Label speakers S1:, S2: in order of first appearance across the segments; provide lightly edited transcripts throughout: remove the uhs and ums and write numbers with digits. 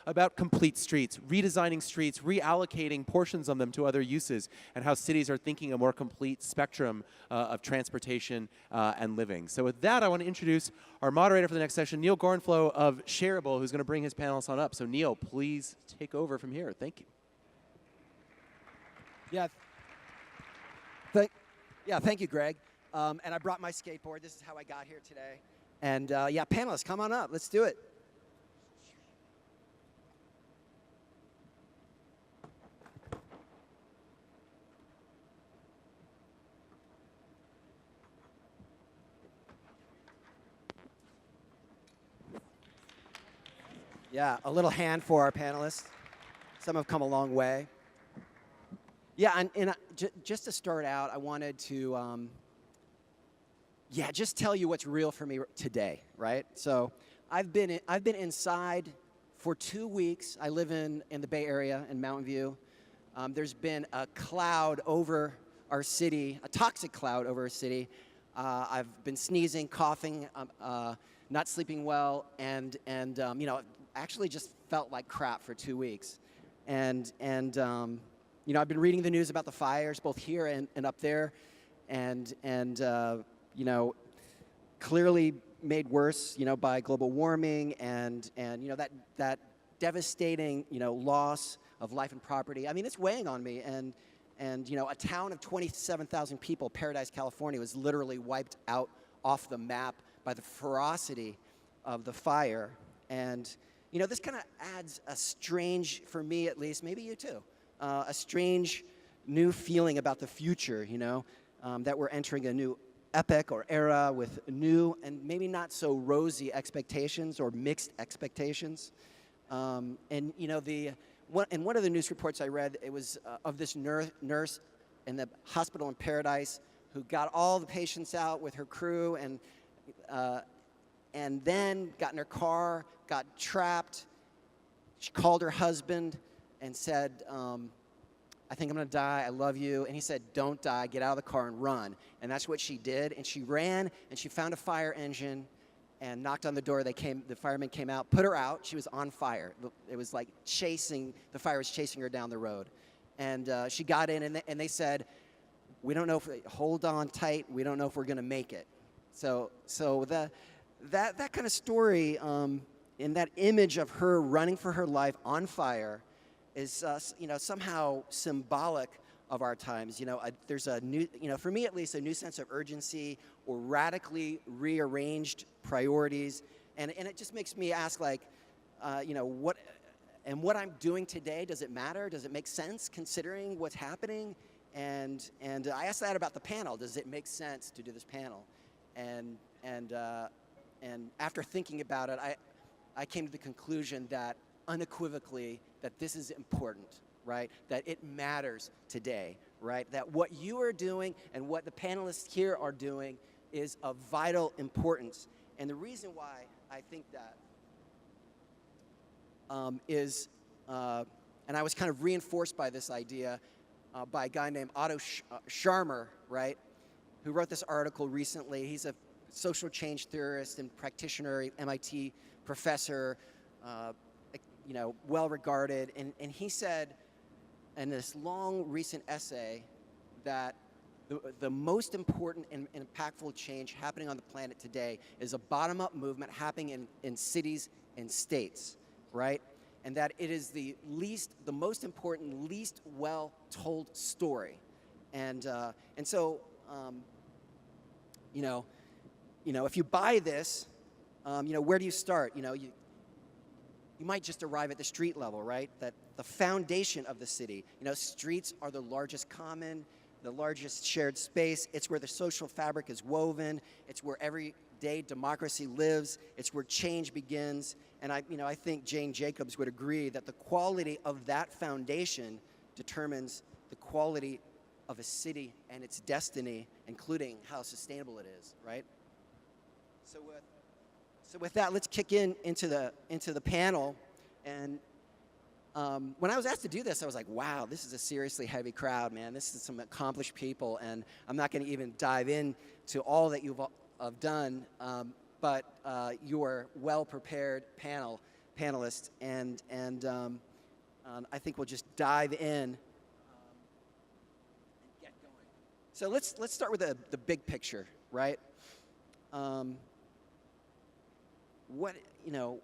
S1: about complete streets, redesigning streets, reallocating portions of them to other uses, and how cities are thinking a more complete spectrum of transportation and living. So with that, I want to introduce our moderator for the next session, Neil Gorenflow of Shareable, who's going to bring his panelists on up. So Neil, please take over from here. Thank you.
S2: Yeah. Thank you, Greg. And I brought my skateboard. This is how I got here today. And yeah, panelists, come on up. Let's do it. Yeah, a little hand for our panelists. Some have come a long way. Yeah, and just to start out, I wanted to, just tell you what's real for me today, right? So I've been inside for 2 weeks. I live in the Bay Area in Mountain View. There's been a cloud over our city, a toxic cloud over our city. I've been sneezing, coughing, not sleeping well, and you know, actually just felt like crap for 2 weeks. And you know, I've been reading the news about the fires, both here and up there, and you know, clearly made worse, you know, by global warming and you know, that devastating, you know, loss of life and property. I mean, it's weighing on me, and you know, a town of 27,000 people, Paradise, California, was literally wiped out off the map by the ferocity of the fire. And you know, this kind of adds a strange, for me at least, maybe you too, a strange new feeling about the future, you know, that we're entering a new epoch or era with new and maybe not so rosy expectations or mixed expectations. And you know, in one of the news reports I read, it was of this nurse in the hospital in Paradise who got all the patients out with her crew and then got in her car, got trapped. She called her husband and said, I think I'm gonna die, I love you. And he said, don't die, get out of the car and run. And that's what she did. And she ran and she found a fire engine and knocked on the door. The firemen came out, put her out. She was on fire. It was like the fire was chasing her down the road. And she got in and they said, we don't know hold on tight, we don't know if we're gonna make it. So that kind of story, and that image of her running for her life on fire is, you know, somehow symbolic of our times. You know, there's a new, you know, for me at least, a new sense of urgency or radically rearranged priorities, and it just makes me ask, like, you know, what I'm doing today, does it matter? Does it make sense considering what's happening? And I asked that about the panel. Does it make sense to do this panel? And after thinking about it, I came to the conclusion that unequivocally that this is important, right? That it matters today, right? That what you are doing and what the panelists here are doing is of vital importance. And the reason why I think that is, and I was kind of reinforced by this idea by a guy named Otto Scharmer, right? Who wrote this article recently. He's a social change theorist and practitioner, MIT professor, you know, well-regarded, and he said in this long recent essay that the most important and impactful change happening on the planet today is a bottom-up movement happening in cities and states, right? And that it is the most important, least well-told story, and so you know, if you buy this, you know, where do you start? You know, you might just arrive at the street level, right? That the foundation of the city. You know, streets are the largest common, the largest shared space. It's where the social fabric is woven. It's where everyday democracy lives. It's where change begins. And I think Jane Jacobs would agree that the quality of that foundation determines the quality of a city and its destiny, including how sustainable it is, right? So with that, let's kick into the panel. And when I was asked to do this, I was like, wow, this is a seriously heavy crowd, man. This is some accomplished people, and I'm not going to even dive into all that you've done, but your well-prepared panel panelists, and I think we'll just dive in and get going. So let's start with the big picture, right? What, you know,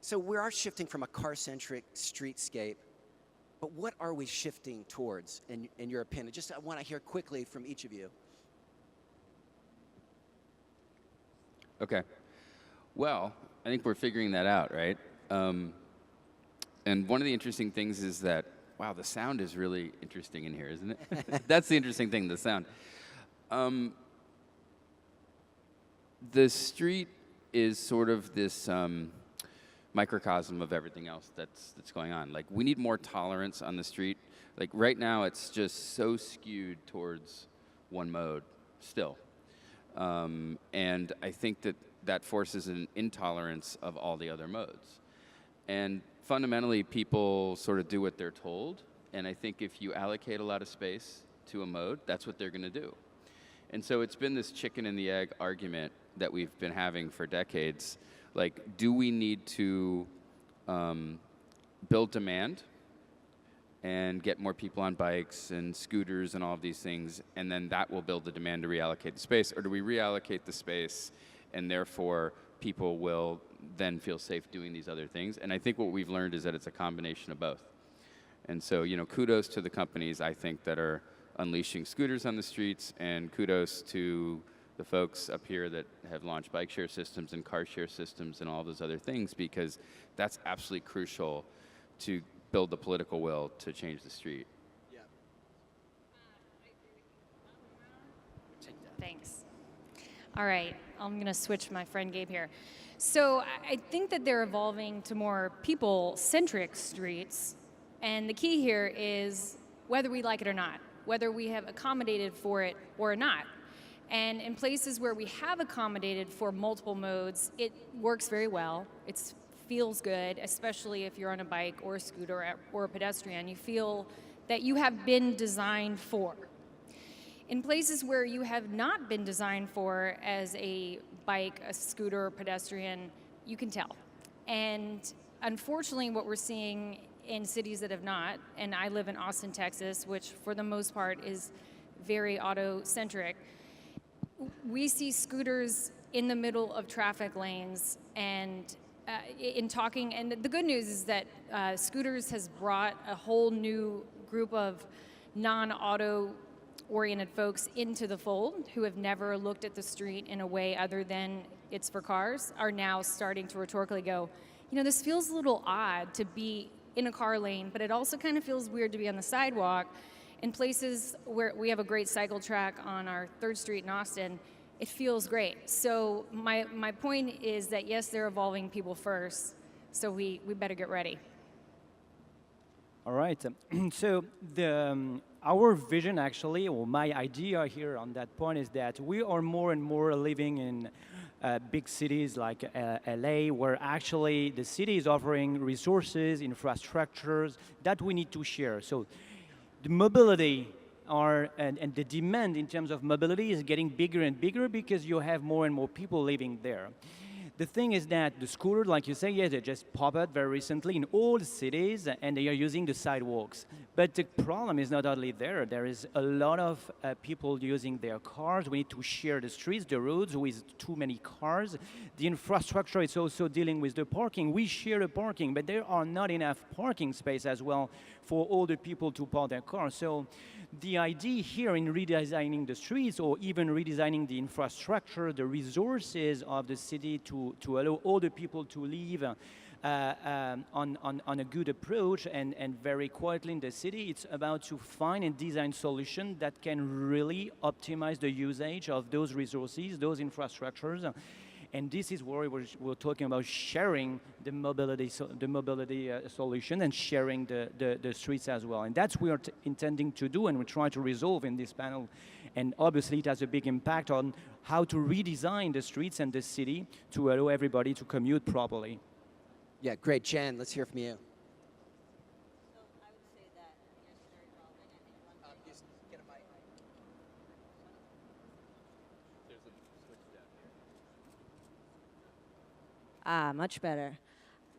S2: so we are shifting from a car-centric streetscape, but what are we shifting towards, in your opinion? Just I want to hear quickly from each of you.
S3: Okay. Well, I think we're figuring that out, right? And one of the interesting things is that, wow, the sound is really interesting in here, isn't it? That's the interesting thing, the sound. The street is sort of this microcosm of everything else that's going on. Like, we need more tolerance on the street. Like, right now, it's just so skewed towards one mode still. And I think that forces an intolerance of all the other modes. And fundamentally, people sort of do what they're told. And I think if you allocate a lot of space to a mode, that's what they're going to do. And so it's been this chicken and the egg argument that we've been having for decades. Like, do we need to build demand and get more people on bikes and scooters and all of these things, and then that will build the demand to reallocate the space? Or do we reallocate the space, and therefore people will then feel safe doing these other things? And I think what we've learned is that it's a combination of both. And so, you know, kudos to the companies, I think, that are unleashing scooters on the streets, and kudos to the folks up here that have launched bike share systems and car share systems and all those other things, because that's absolutely crucial to build the political will to change the street.
S2: Yeah.
S4: Thanks. All right, I'm going to switch my friend Gabe here. So I think that they're evolving to more people-centric streets, and the key here is whether we like it or not, whether we have accommodated for it or not. And in places where we have accommodated for multiple modes, it works very well. It feels good, especially if you're on a bike or a scooter or a pedestrian. You feel that you have been designed for. In places where you have not been designed for as a bike, a scooter, or pedestrian, you can tell. And unfortunately, what we're seeing in cities that have not, and I live in Austin, Texas, which for the most part is very auto-centric, we see scooters in the middle of traffic lanes, and and the good news is that scooters has brought a whole new group of non-auto oriented folks into the fold who have never looked at the street in a way other than it's for cars, are now starting to rhetorically go, you know, this feels a little odd to be in a car lane, but it also kind of feels weird to be on the sidewalk. In places where we have a great cycle track on our 3rd Street in Austin, it feels great. So my point is that, yes, they're evolving people first, so we better get ready.
S5: All right. So our vision, actually, or my idea here on that point, is that we are more and more living in big cities like LA, where actually the city is offering resources, infrastructures that we need to share. So the mobility and the demand in terms of mobility is getting bigger and bigger because you have more and more people living there. The thing is that the scooter, like you say, yes, they just pop up very recently in all cities, and they are using the sidewalks. But the problem is not only there. There is a lot of people using their cars. We need to share the streets, the roads with too many cars. The infrastructure is also dealing with the parking. We share the parking, but there are not enough parking space as well for all the people to park their cars. So the idea here in redesigning the streets, or even redesigning the infrastructure, the resources of the city to allow all the people to live on a good approach and very quietly in the city, it's about to find and design solutions that can really optimize the usage of those resources, those infrastructures. And this is where we're talking about sharing the mobility solution and sharing the streets as well. And that's what we're intending to do, and we try to resolve in this panel. And obviously, it has a big impact on how to redesign the streets and the city to allow everybody to commute properly.
S2: Yeah, great. Jen, let's hear from you.
S6: So I would say that yes, they're evolving. I think one thing.
S2: Just get a mic.
S3: There's a switch down here.
S6: Much better.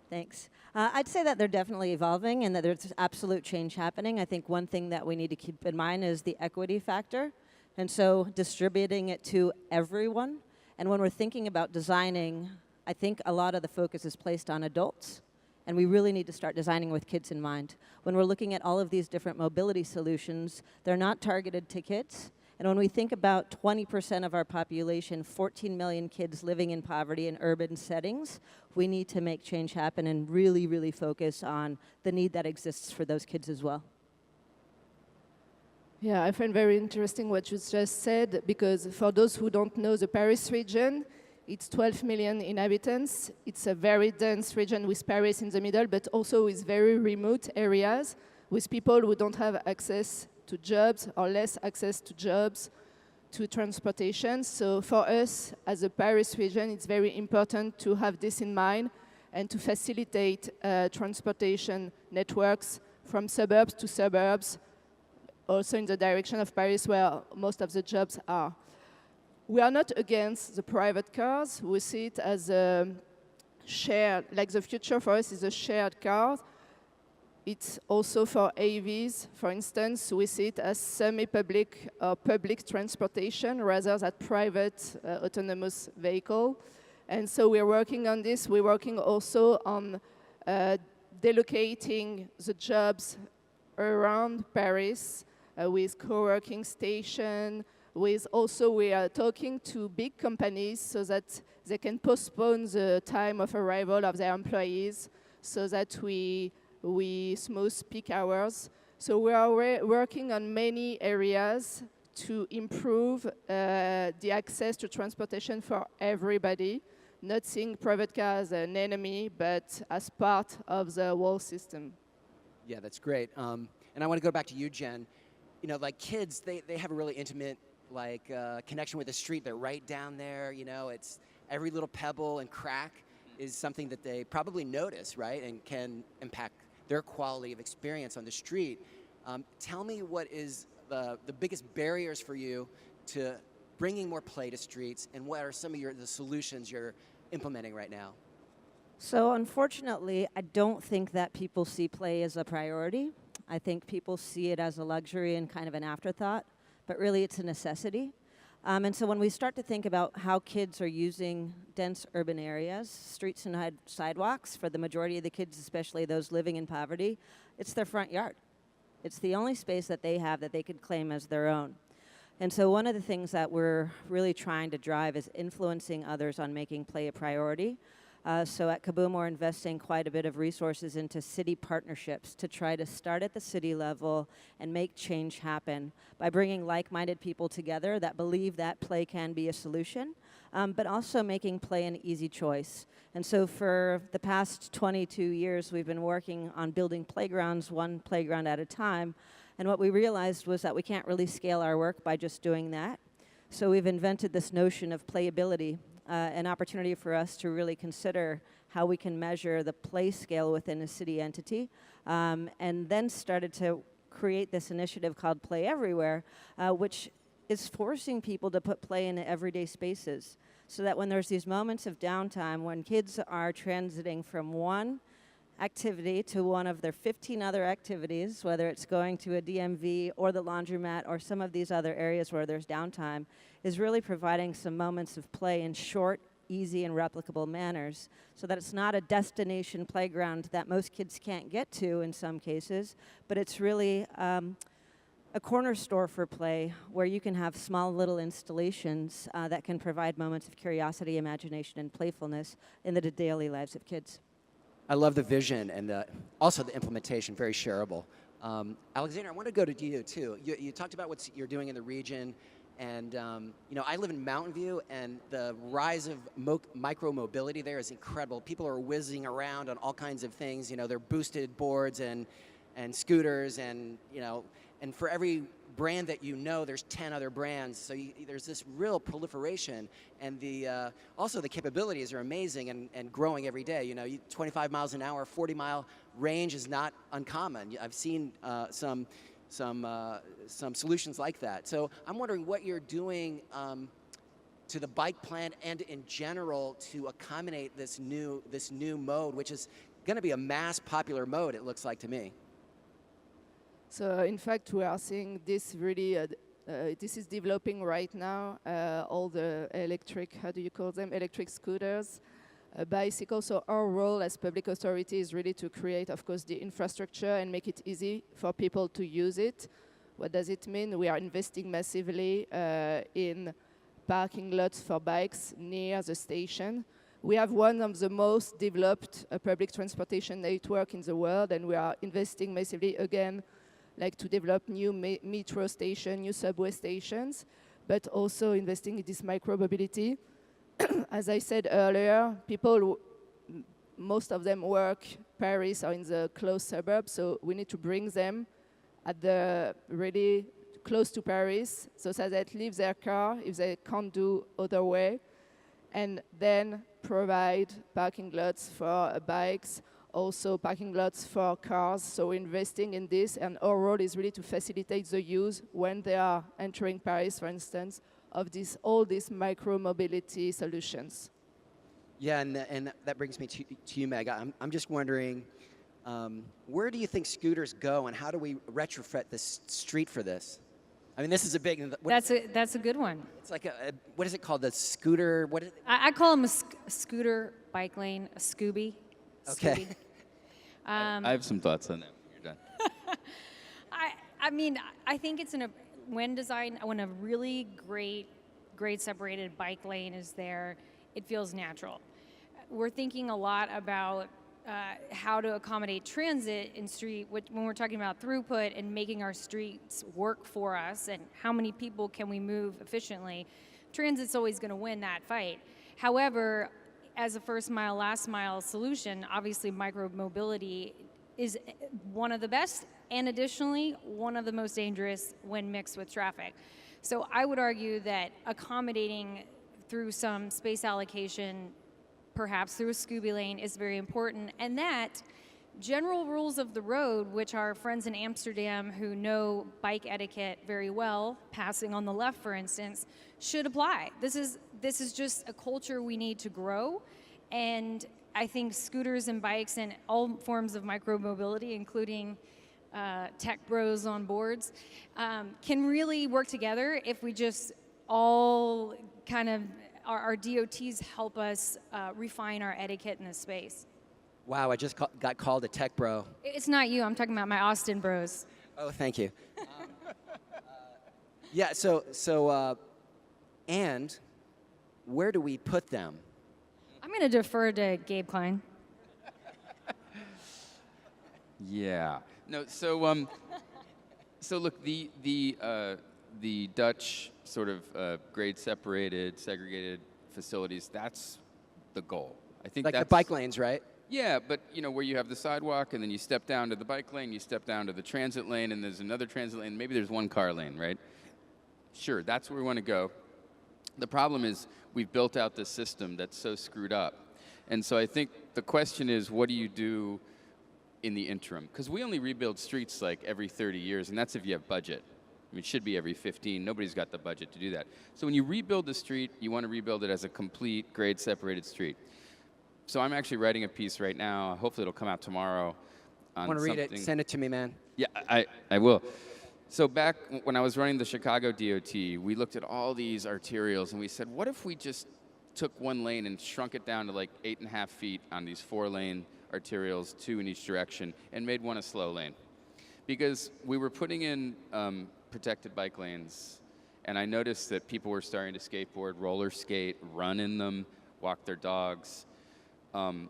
S6: Thanks. I'd say that they're definitely evolving and that there's absolute change happening. I think one thing that we need to keep in mind is the equity factor. And so distributing it to everyone. And when we're thinking about designing, I think a lot of the focus is placed on adults. And we really need to start designing with kids in mind. When we're looking at all of these different mobility solutions, they're not targeted to kids. And when we think about 20% of our population, 14 million kids living in poverty in urban settings, we need to make change happen and really, really focus on the need that exists for those kids as well.
S7: Yeah, I find very interesting what you just said, because for those who don't know the Paris region, it's 12 million inhabitants. It's a very dense region with Paris in the middle, but also with very remote areas, with people who don't have access to jobs or less access to jobs, to transportation. So for us, as a Paris region, it's very important to have this in mind and to facilitate transportation networks from suburbs to suburbs, also in the direction of Paris where most of the jobs are. We are not against the private cars. We see it as a shared, like the future for us is a shared car. It's also for AVs, for instance, we see it as semi-public or public transportation rather than private autonomous vehicle. And so we're working on this. We're working also on delocating the jobs around Paris with co-working station, with also we are talking to big companies so that they can postpone the time of arrival of their employees so that we smooth peak hours. So we are working on many areas to improve the access to transportation for everybody, not seeing private cars as an enemy, but as part of the whole system.
S2: Yeah, that's great. And I want to go back to you, Jen. You know, like kids, they have a really intimate connection with the street. They're right down there. You know, it's every little pebble and crack is something that they probably notice, right, and can impact their quality of experience on the street. Tell me what is the biggest barriers for you to bringing more play to streets, and what are some of the solutions you're implementing right now?
S6: So unfortunately, I don't think that people see play as a priority. I think people see it as a luxury and kind of an afterthought, but really it's a necessity. And so when we start to think about how kids are using dense urban areas, streets and sidewalks, for the majority of the kids, especially those living in poverty, it's their front yard. It's the only space that they have that they could claim as their own. And so one of the things that we're really trying to drive is influencing others on making play a priority. So at Kaboom, we're investing quite a bit of resources into city partnerships to try to start at the city level and make change happen by bringing like-minded people together that believe that play can be a solution, but also making play an easy choice. And so for the past 22 years, we've been working on building playgrounds, one playground at a time. And what we realized was that we can't really scale our work by just doing that. So we've invented this notion of playability, an opportunity for us to really consider how we can measure the play scale within a city entity, and then started to create this initiative called Play Everywhere, which is forcing people to put play into everyday spaces, so that when there's these moments of downtime, when kids are transiting from one activity to one of their 15 other activities, whether it's going to a DMV or the laundromat or some of these other areas where there's downtime, is really providing some moments of play in short, easy, and replicable manners, so that it's not a destination playground that most kids can't get to in some cases, but it's really a corner store for play where you can have small little installations that can provide moments of curiosity, imagination, and playfulness in the daily lives of kids.
S2: I love the vision and also the implementation, very shareable. Alexander, I want to go to you too. You talked about what you're doing in the region, and you know, I live in Mountain View, and the rise of micro-mobility there is incredible. People are whizzing around on all kinds of things. You know, they're boosted boards and scooters, and you know, and for every brand that you know, there's 10 other brands. So there's this real proliferation, and also the capabilities are amazing and growing every day. You know, 25 miles an hour, 40-mile range is not uncommon. I've seen some solutions like that. So I'm wondering what you're doing to the bike plan and in general to accommodate this new mode, which is going to be a mass popular mode, it looks like to me.
S7: So in fact, we are seeing this really, this is developing right now, all the electric, how do you call them, electric scooters, bicycles. So our role as public authority is really to create, of course, the infrastructure and make it easy for people to use it. What does it mean? We are investing massively in parking lots for bikes near the station. We have one of the most developed public transportation network in the world, and we are investing massively again, like to develop new metro stations, new subway stations, but also investing in this micro-mobility. As I said earlier, people, most of them work Paris or in the close suburbs, so we need to bring them at the really close to Paris, so that they leave their car if they can't do other way, and then provide parking lots for bikes, also parking lots for cars. So we're investing in this, and our role is really to facilitate the use when they are entering Paris, for instance, of all these micro-mobility solutions.
S2: Yeah, and that brings me to you, Meg. I'm just wondering, where do you think scooters go, and how do we retrofit this street for this? I mean, this is a big.
S4: That's a good one.
S2: It's like what is it called? The scooter. What is it?
S4: I call them a scooter, bike lane, a Scooby.
S2: Okay.
S4: Scooby.
S3: I have some thoughts on that when you're done.
S4: I mean, I think it's when a really great grade separated bike lane is there, it feels natural. We're thinking a lot about how to accommodate transit in street when we're talking about throughput and making our streets work for us and how many people can we move efficiently. Transit's always going to win that fight. However, as a first mile, last mile solution, obviously micro-mobility is one of the best and additionally one of the most dangerous when mixed with traffic. So I would argue that accommodating through some space allocation, perhaps through a Scooby lane, is very important, and that general rules of the road, which our friends in Amsterdam who know bike etiquette very well, passing on the left, for instance, should apply. This is just a culture we need to grow, and I think scooters and bikes and all forms of micro-mobility, including tech bros on boards, can really work together if we just all kind of our DOTs help us refine our etiquette in this space.
S2: Wow, I just got called a tech bro.
S4: It's not you, I'm talking about my Austin bros.
S2: Oh, thank you. Yeah, and where do we put them?
S4: I'm going to defer to Gabe Klein.
S3: Yeah. No. So look, the Dutch sort of grade separated, segregated facilities. That's the goal. I think
S2: like
S3: that's
S2: the bike lanes, right?
S3: Yeah, but where you have the sidewalk and then you step down to the bike lane, you step down to the transit lane, and there's another transit lane. Maybe there's one car lane, right? Sure, that's where we want to go. The problem is we've built out this system that's so screwed up. And so I think the question is, what do you do in the interim? Because we only rebuild streets like every 30 years, and that's if you have budget. I mean, it should be every 15. Nobody's got the budget to do that. So when you rebuild the street, you want to rebuild it as a complete grade-separated street. So I'm actually writing a piece right now. Hopefully it'll come out tomorrow.
S2: I want to read it. Send it to me, man.
S3: Yeah, I will. So back when I was running the Chicago DOT, we looked at all these arterials, and we said, what if we just took one lane and shrunk it down to like 8.5 feet on these 4-lane arterials, 2 in each direction, and made one a slow lane? Because we were putting in protected bike lanes, and I noticed that people were starting to skateboard, roller skate, run in them, walk their dogs. And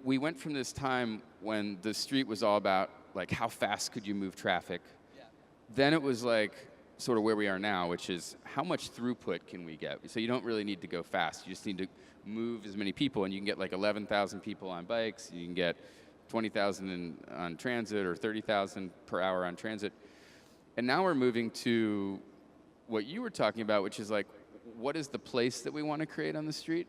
S3: we went from this time when the street was all about like how fast could you move traffic. Yeah. Then it was like sort of where we are now, which is how much throughput can we get? So you don't really need to go fast. You just need to move as many people, and you can get like 11,000 people on bikes. You can get 20,000 on transit or 30,000 per hour on transit. And now we're moving to what you were talking about, which is like, what is the place that we want to create on the street?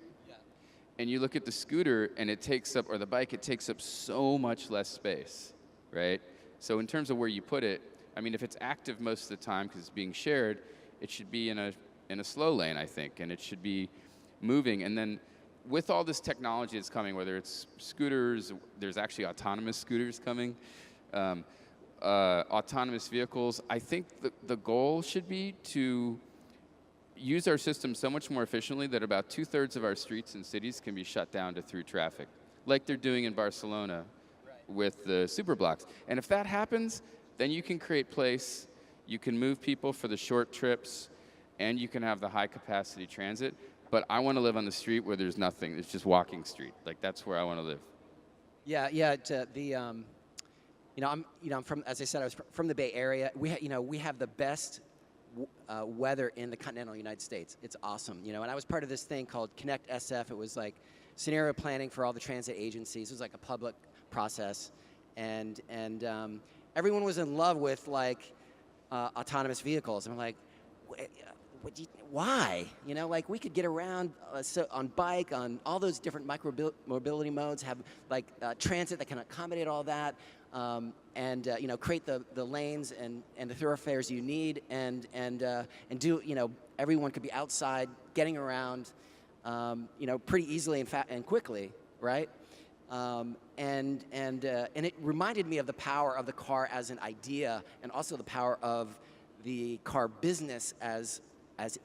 S3: And you look at the scooter, and it takes up, or the bike, it takes up so much less space, right? So in terms of where you put it, I mean, if it's active most of the time because it's being shared, it should be in a slow lane, I think, and it should be moving. And then with all this technology that's coming, whether it's scooters, there's actually autonomous scooters coming, autonomous vehicles, I think the goal should be to use our system so much more efficiently that about 2/3 of our streets and cities can be shut down to through traffic, like they're doing in Barcelona with the superblocks. And if that happens, then you can create place, you can move people for the short trips, and you can have the high capacity transit. But I want to live on the street where there's nothing, it's just walking street. Like that's where I want to live.
S2: Yeah, I'm from, as I said, I was from the Bay Area. We have the best weather in the continental United States. It's awesome, and I was part of this thing called Connect SF. It was like scenario planning for all the transit agencies. It was like a public process, and everyone was in love with like autonomous vehicles. And I'm like, why? Like we could get around on bike, on all those different mobility modes, have like transit that can accommodate all that, and create the lanes and the thoroughfares you need, and do, everyone could be outside getting around, pretty easily and quickly, right? And it reminded me of the power of the car as an idea, and also the power of the car business as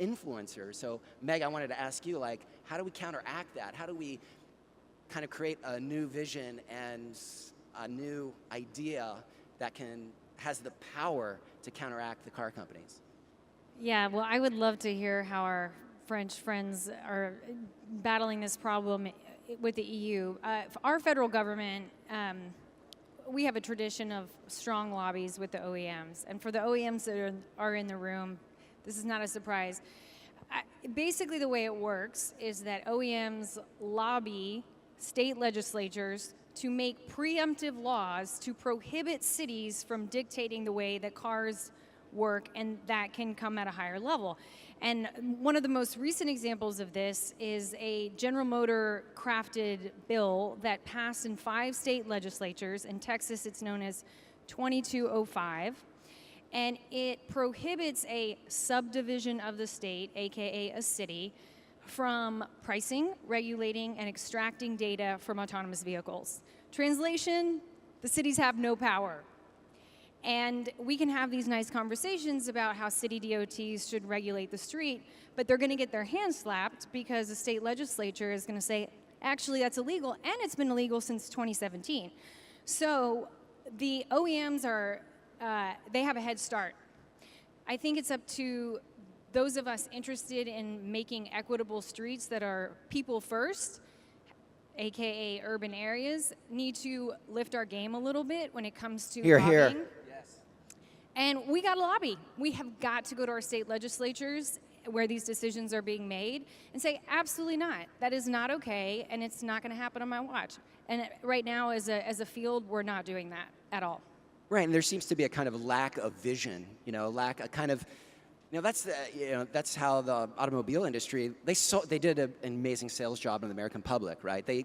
S2: influencers. So Meg, I wanted to ask you, like, how do we counteract that? How do we kind of create a new vision and a new idea that has the power to counteract the car companies?
S4: Yeah, well, I would love to hear how our French friends are battling this problem with the EU. Our federal government, we have a tradition of strong lobbies with the OEMs. And for the OEMs that are in the room, this is not a surprise. Basically, the way it works is that OEMs lobby state legislatures to make preemptive laws to prohibit cities from dictating the way that cars work, and that can come at a higher level. And one of the most recent examples of this is a General Motor crafted bill that passed in 5 state legislatures. In Texas, it's known as 2205. And it prohibits a subdivision of the state, AKA a city, from pricing, regulating, and extracting data from autonomous vehicles. Translation, the cities have no power. And we can have these nice conversations about how city DOTs should regulate the street, but they're going to get their hands slapped because the state legislature is going to say, actually, that's illegal, and it's been illegal since 2017. So the OEMs they have a head start. I think it's up to those of us interested in making equitable streets that are people first, AKA urban areas, need to lift our game a little bit when it comes to lobbying.
S2: Here.
S4: And we got to lobby. We have got to go to our state legislatures where these decisions are being made and say, absolutely not. That is not okay, and it's not going to happen on my watch. And right now, as a field, we're not doing that at all.
S2: Right, and there seems to be a kind of lack of vision, that's how the automobile industry, they did an amazing sales job in the American public, right? They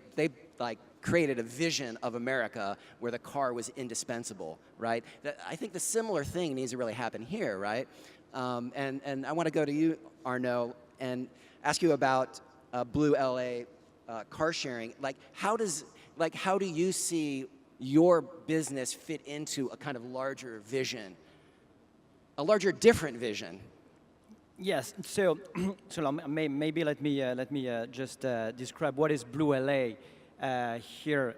S2: like created a vision of America where the car was indispensable, right? I think the similar thing needs to really happen here, right? And I want to go to you, Arnaud, and ask you about Blue LA car sharing. How do you see your business fit into a kind of larger vision, a larger, different vision?
S5: Yes. So maybe let me just describe what is Blue LA here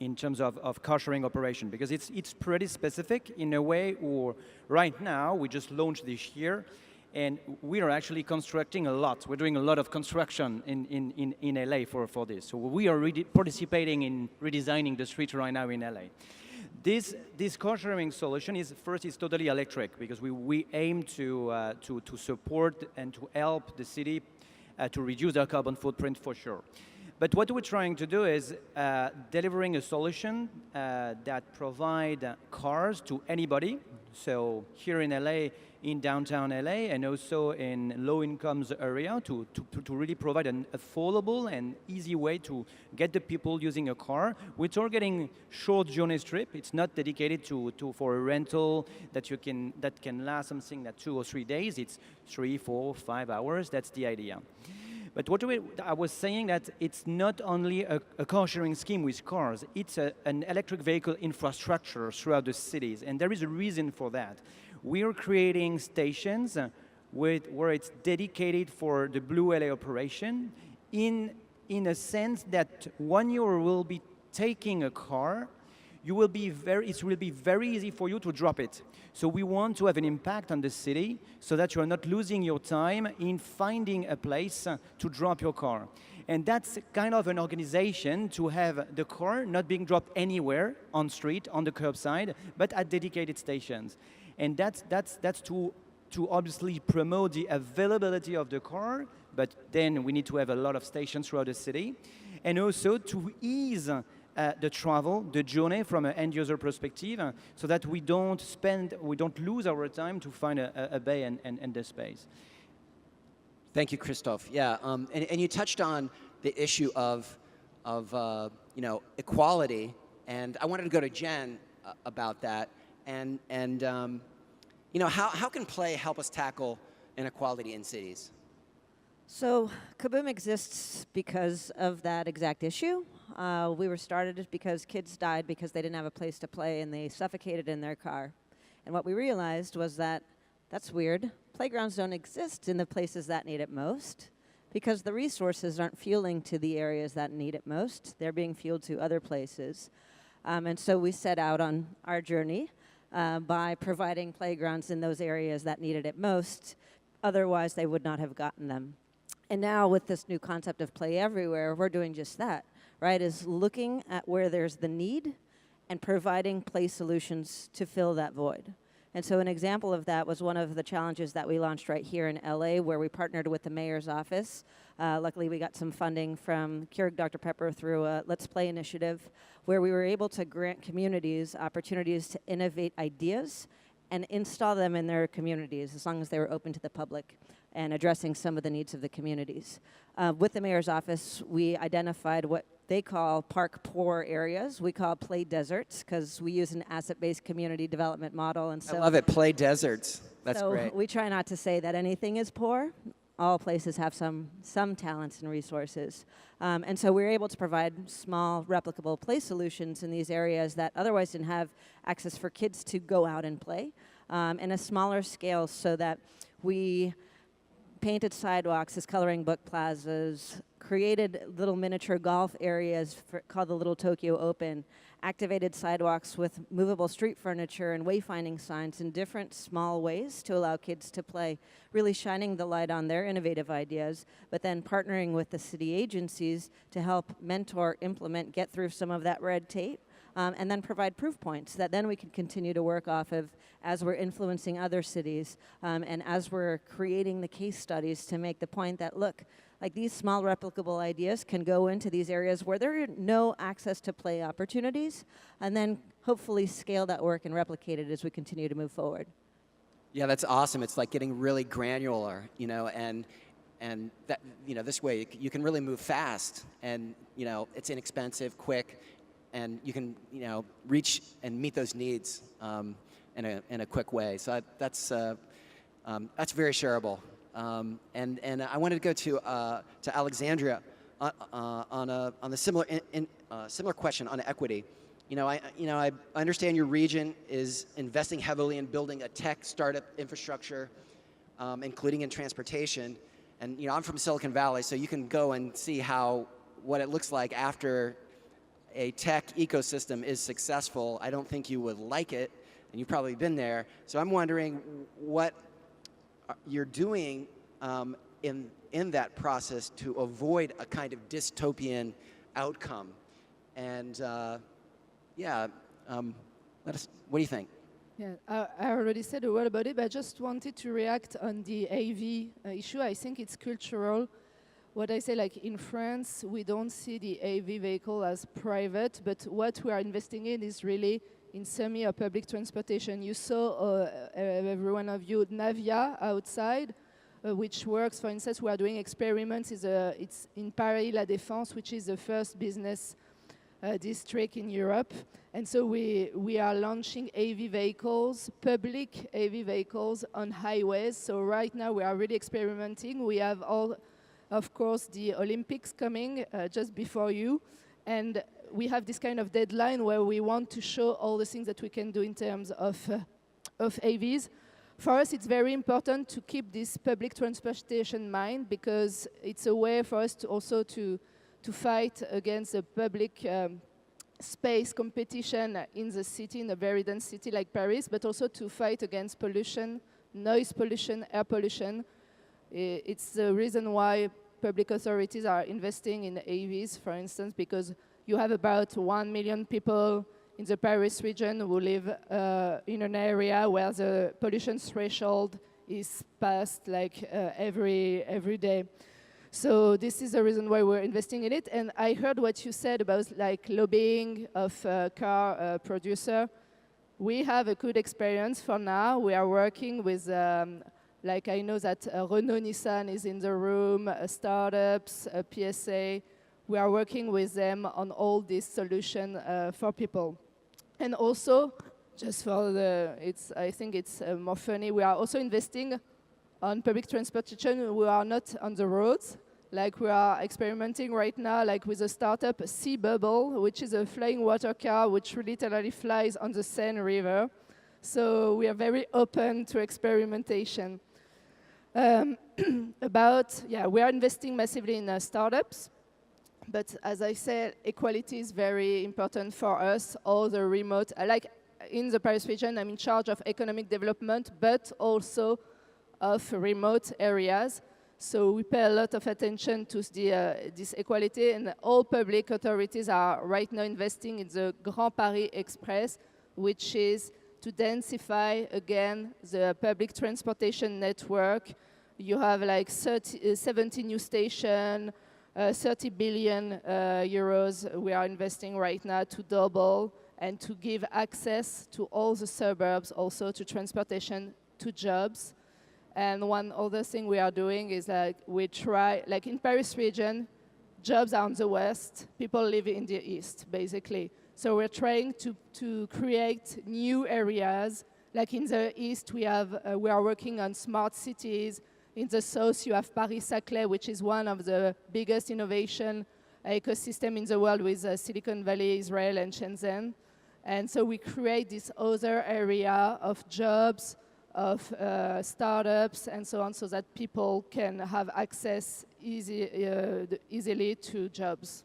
S5: in terms of car sharing operation, because it's pretty specific in a way. Or right now we just launched this year, and we are actually constructing a lot. We're doing a lot of construction in LA for this. So we are participating in redesigning the streets right now in LA. This car sharing solution is totally electric, because we aim to support and to help the city to reduce their carbon footprint for sure. But what we're trying to do is delivering a solution that provide cars to anybody. So here in LA, in downtown LA, and also in low-income area, to really provide an affordable and easy way to get the people using a car. We're targeting short journey trip. It's not dedicated for a rental that can last something that 2 or 3 days. It's 3, 4, 5 hours. That's the idea. But I was saying that it's not only a car sharing scheme with cars, it's an electric vehicle infrastructure throughout the cities, and there is a reason for that. We are creating stations where it's dedicated for the Blue LA operation in a sense that when you will be taking a car, it will be very easy for you to drop it. So we want to have an impact on the city so that you are not losing your time in finding a place to drop your car. And that's kind of an organization to have the car not being dropped anywhere on street, on the curbside, but at dedicated stations. And that's to obviously promote the availability of the car, but then we need to have a lot of stations throughout the city. And also to ease the travel, the journey from an end user perspective, so that we don't lose our time to find a bay and the space.
S2: Thank you, Christophe. Yeah, and you touched on the issue of equality, and I wanted to go to Jen about that. And how can play help us tackle inequality in cities?
S6: So Kaboom exists because of that exact issue. We were started because kids died because they didn't have a place to play and they suffocated in their car. And what we realized was that that's weird. Playgrounds don't exist in the places that need it most because the resources aren't fueling to the areas that need it most. They're being fueled to other places. And so we set out on our journey by providing playgrounds in those areas that needed it most. Otherwise, they would not have gotten them. And now with this new concept of play everywhere, we're doing just that, right? Is looking at where there's the need and providing play solutions to fill that void. And so an example of that was one of the challenges that we launched right here in LA, where we partnered with the mayor's office. Luckily, we got some funding from Keurig Dr. Pepper through a Let's Play initiative, where we were able to grant communities opportunities to innovate ideas and install them in their communities, as long as they were open to the public and addressing some of the needs of the communities. With the mayor's office, we identified what they call park poor areas. We call play deserts because we use an asset-based community development model. And so
S2: I love it, play deserts. That's
S6: so
S2: great.
S6: We try not to say that anything is poor. All places have some talents and resources. And so we were able to provide small, replicable play solutions in these areas that otherwise didn't have access for kids to go out and play in a smaller scale, so that we painted sidewalks as coloring book plazas, created little miniature golf areas called the Little Tokyo Open, activated sidewalks with movable street furniture and wayfinding signs in different small ways to allow kids to play, really shining the light on their innovative ideas, but then partnering with the city agencies to help mentor, implement, get through some of that red tape, and then provide proof points that then we can continue to work off of as we're influencing other cities and as we're creating the case studies to make the point that, look, like these small replicable ideas can go into these areas where there are no access to play opportunities, and then hopefully scale that work and replicate it as we continue to move forward.
S2: Yeah, that's awesome. It's like getting really granular, and that, this way you can really move fast, and, it's inexpensive, quick, and you can, reach and meet those needs in a quick way. So that's very shareable. And I wanted to go to Alexandria on the similar question on equity. I understand your region is investing heavily in building a tech startup infrastructure, including in transportation. And I'm from Silicon Valley, so you can go and see what it looks like after a tech ecosystem is successful. I don't think you would like it, and you've probably been there. So I'm wondering what you're doing in that process to avoid a kind of dystopian outcome. And what do you think?
S7: Yeah, I already said a word about it, but I just wanted to react on the AV issue. I think it's cultural. What I say, like in France, we don't see the AV vehicle as private, but what we are investing in is really in semi or public transportation. You saw, every one of you, Navia outside, which works. For instance, we are doing experiments. It's in Paris La Défense, which is the first business district in Europe. And so we are launching AV vehicles, public AV vehicles on highways. So right now we are really experimenting. We have all of course, the Olympics coming just before you. And we have this kind of deadline where we want to show all the things that we can do in terms of AVs. For us, it's very important to keep this public transportation in mind because it's a way for us to also to fight against the public space competition in the city, in a very dense city like Paris, but also to fight against pollution, noise pollution, air pollution. It's the reason why public authorities are investing in AVs, for instance, because you have about 1 million people in the Paris region who live in an area where the pollution threshold is passed like every day. So this is the reason why we're investing in it. And I heard what you said about like lobbying of car producer. We have a good experience for now. We are working with, like I know that Renault Nissan is in the room, startups, PSA. We are working with them on all this solution for people. And also, just for I think it's more funny, we are also investing on public transportation. We are not on the roads. Like we are experimenting right now, like with a startup, Sea Bubble, which is a flying water car which literally flies on the Seine River. So we are very open to experimentation. We are investing massively in startups. But as I said, equality is very important for us. All the remote, like in the Paris region, I'm in charge of economic development, but also of remote areas. So we pay a lot of attention to this equality, and all public authorities are right now investing in the Grand Paris Express, which is to densify again the public transportation network. You have like 70 new stations, 30 billion euros we are investing right now to double and to give access to all the suburbs, also to transportation, to jobs. And one other thing we are doing is that we try, like in Paris region, jobs are on the west, people live in the east, basically. So we're trying to create new areas. Like in the east, we are working on smart cities. In the south, you have Paris-Saclay, which is one of the biggest innovation ecosystem in the world with Silicon Valley, Israel, and Shenzhen. And so we create this other area of jobs, of startups, and so on, so that people can have access easily to jobs.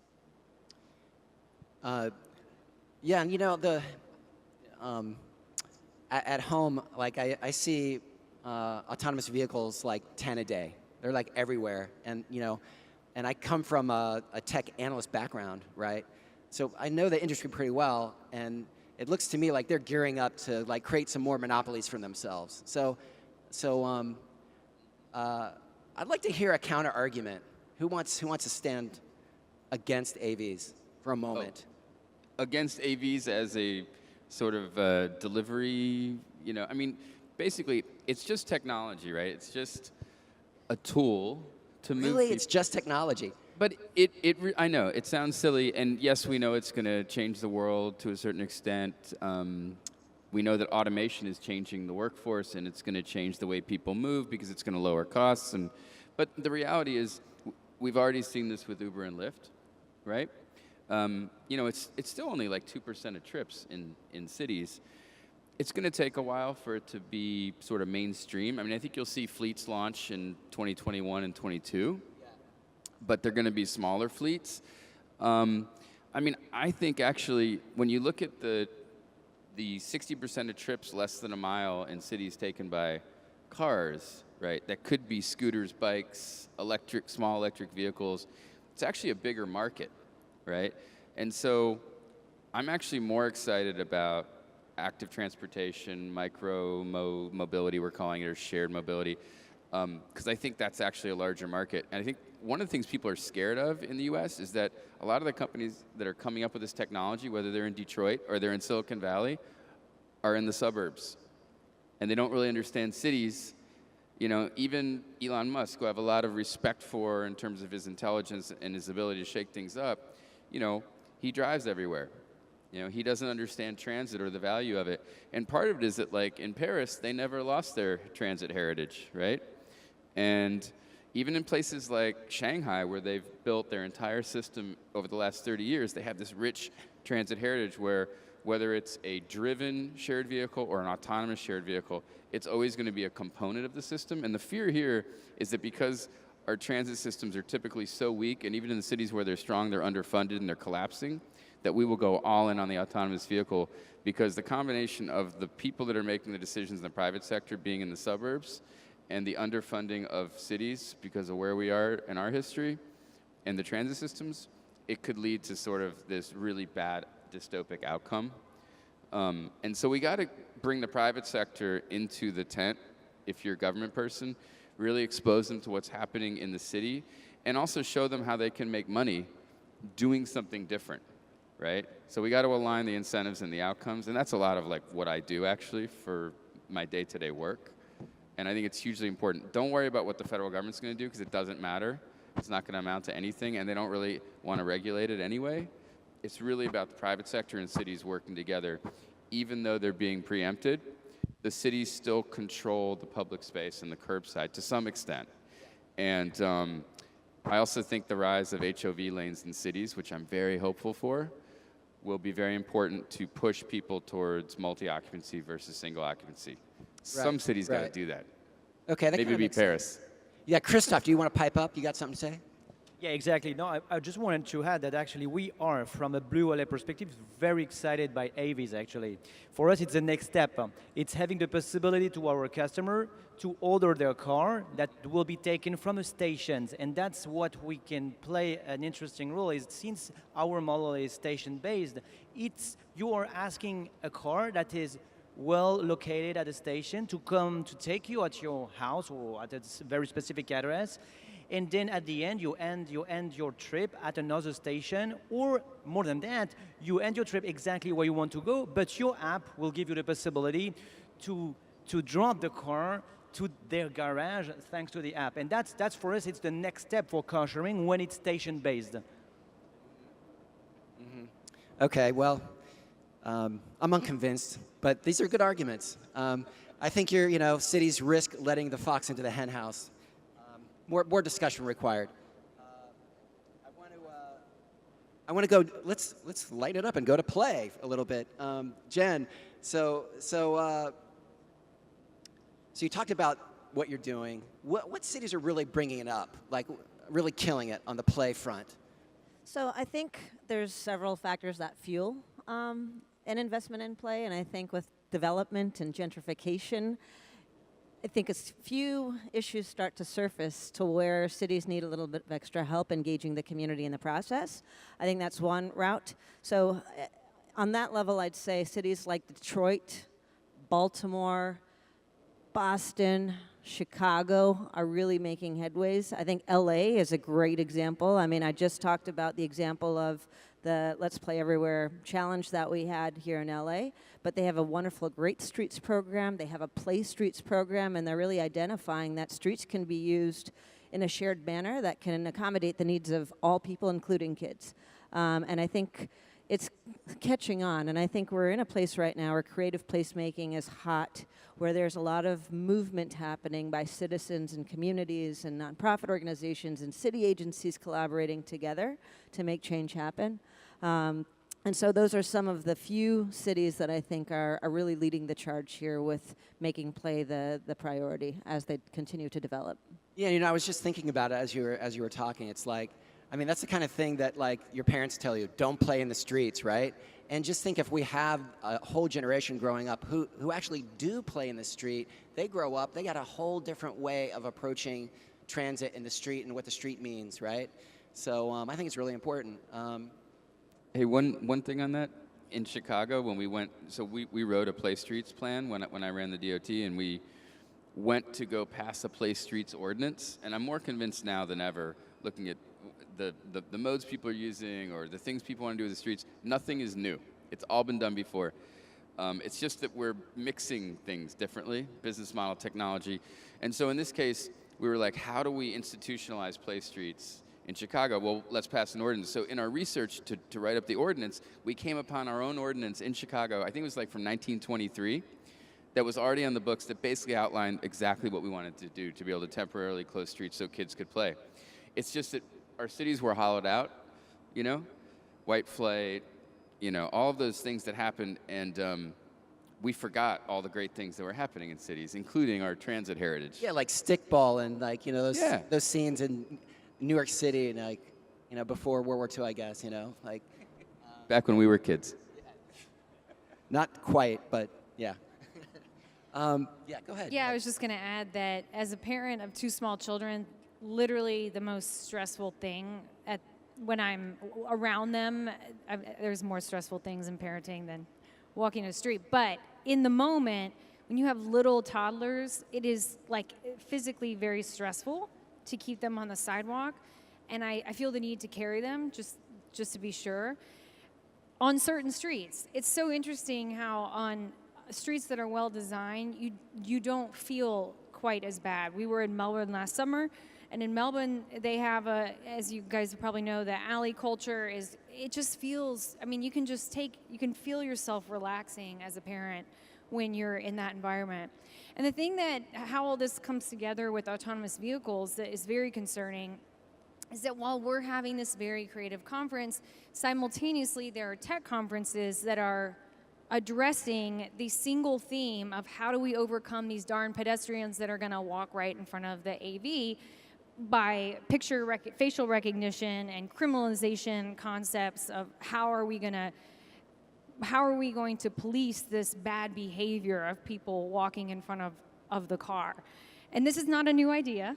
S2: Yeah, and you know, at home, like I see autonomous vehicles like 10 a day. They're like everywhere, and you know, and I come from a tech analyst background, right? So I know the industry pretty well, and it looks to me like they're gearing up to like create some more monopolies for themselves. So I'd like to hear a counter argument. Who wants to stand against AVs for a moment?
S3: Oh. Against AVs as a sort of delivery, you know, I mean, basically, it's just technology, right? It's just a tool to move.
S2: Really, it's just technology.
S3: But I know, it sounds silly, and yes, we know it's going to change the world to a certain extent. We know that automation is changing the workforce, and it's going to change the way people move because it's going to lower costs. But the reality is, we've already seen this with Uber and Lyft, right? You know, it's still only like 2% of trips in cities. It's going to take a while for it to be sort of mainstream. I mean, I think you'll see fleets launch in 2021 and 22. But they're going to be smaller fleets. I mean, I think actually, when you look at the 60% of trips less than a mile in cities taken by cars, right, that could be scooters, bikes, small electric vehicles, it's actually a bigger market, right? And so I'm actually more excited about active transportation, mobility, we're calling it, or shared mobility, because I think that's actually a larger market. And I think one of the things people are scared of in the US is that a lot of the companies that are coming up with this technology, whether they're in Detroit or they're in Silicon Valley, are in the suburbs. And they don't really understand cities. You know, even Elon Musk, who I have a lot of respect for in terms of his intelligence and his ability to shake things up, you know, he drives everywhere. You know, he doesn't understand transit or the value of it. And part of it is that, like, in Paris, they never lost their transit heritage, right? And Even in places like Shanghai, where they've built their entire system over the last 30 years, they have this rich transit heritage where whether it's a driven shared vehicle or an autonomous shared vehicle, it's always going to be a component of the system. And the fear here is that because our transit systems are typically so weak, and even in the cities where they're strong, they're underfunded and they're collapsing, that we will go all in on the autonomous vehicle, because the combination of the people that are making the decisions in the private sector being in the suburbs and the underfunding of cities because of where we are in our history and the transit systems, it could lead to sort of this really bad dystopic outcome. And so we got to bring the private sector into the tent, if you're a government person, really expose them to what's happening in the city, and also show them how they can make money doing something different, right? So we got to align the incentives and the outcomes, and that's a lot of like what I do actually for my day-to-day work. And I think it's hugely important. Don't worry about what the federal government's going to do, because it doesn't matter. It's not going to amount to anything, and they don't really want to regulate it anyway. It's really about the private sector and cities working together. Even though they're being preempted, the cities still control the public space and the curbside to some extent. And I also think the rise of HOV lanes in cities, which I'm very hopeful for, will be very important to push people towards multi-occupancy versus single occupancy. Some cities got to do that.
S2: Okay, that
S3: maybe be Paris.
S2: Yeah, Christoph, do you want to pipe up? You got something to say?
S5: Yeah, exactly. No, I just wanted to add that actually we are, from a Blue LA perspective, very excited by AVs actually. For us, it's the next step. It's having the possibility to our customer to order their car that will be taken from the stations. And that's what we can play an interesting role is, since our model is station-based, you are asking a car that is well located at a station to come to take you at your house or at a very specific address. And then at the end, you end your trip at another station, or more than that, you end your trip exactly where you want to go, but your app will give you the possibility to drop the car to their garage thanks to the app. And that's for us, it's the next step for car sharing when it's station-based.
S2: Mm-hmm. Okay, well, I'm unconvinced, but these are good arguments. I think cities risk letting the fox into the hen house. More discussion required. I want to go. Let's light it up and go to play a little bit. Jen, so you talked about what you're doing. What cities are really bringing it up, like really killing it on the play front?
S6: So I think there's several factors that fuel an investment in play, and I think with development and gentrification, I think a few issues start to surface to where cities need a little bit of extra help engaging the community in the process. I think that's one route. So on that level, I'd say cities like Detroit, Baltimore, Boston, Chicago are really making headways. I think LA is a great example. I mean, I just talked about the example of the Let's Play Everywhere challenge that we had here in LA, but they have a wonderful Great Streets program, they have a Play Streets program, and they're really identifying that streets can be used in a shared manner that can accommodate the needs of all people, including kids. And I think it's catching on, and I think we're in a place right now where creative placemaking is hot, where there's a lot of movement happening by citizens and communities and nonprofit organizations and city agencies collaborating together to make change happen. And so those are some of the few cities that I think are really leading the charge here with making play the priority as they continue to develop.
S2: Yeah, I was just thinking about it as you were talking. It's like, I mean, that's the kind of thing that like your parents tell you, don't play in the streets, right? And just think if we have a whole generation growing up who actually do play in the street, they grow up, they got a whole different way of approaching transit in the street and what the street means, right? So I think it's really important.
S3: Hey, one thing on that. In Chicago, when we went, so we wrote a Play Streets plan when I ran the DOT, and we went to go pass a Play Streets ordinance. And I'm more convinced now than ever, looking at the modes people are using or the things people want to do with the streets, nothing is new. It's all been done before. It's just that we're mixing things differently, business model, technology. And so in this case, we were like, how do we institutionalize Play Streets in Chicago? Well, let's pass an ordinance. So in our research to write up the ordinance, we came upon our own ordinance in Chicago. I think it was like from 1923. that was already on the books that basically outlined exactly what we wanted to do to be able to temporarily close streets so kids could play. It's just that our cities were hollowed out, you know, white flight, you know, all of those things that happened, and we forgot all the great things that were happening in cities, including our transit heritage.
S2: Yeah, like stickball and like, you know, those
S3: Yeah.
S2: those scenes in New York City and like, you know, before World War II, I guess, you know, like
S3: Back when we were kids.
S2: not quite, but yeah. Yeah, go ahead.
S4: Yeah, I was just going to add that as a parent of 2 small children, literally the most stressful thing when I'm around them, there's more stressful things in parenting than walking the street. But in the moment, when you have little toddlers, it is like physically very stressful to keep them on the sidewalk. And I feel the need to carry them just to be sure. On certain streets, it's so interesting how on streets that are well designed, you don't feel quite as bad. We were in Melbourne last summer, and in Melbourne they have as you guys probably know, the alley culture it just feels. I mean, you can feel yourself relaxing as a parent when you're in that environment. And the thing that how all this comes together with autonomous vehicles that is very concerning is that while we're having this very creative conference, simultaneously there are tech conferences that are addressing the single theme of how do we overcome these darn pedestrians that are going to walk right in front of the AV by facial recognition and criminalization concepts of how are we going to police this bad behavior of people walking in front of the car. And this is not a new idea.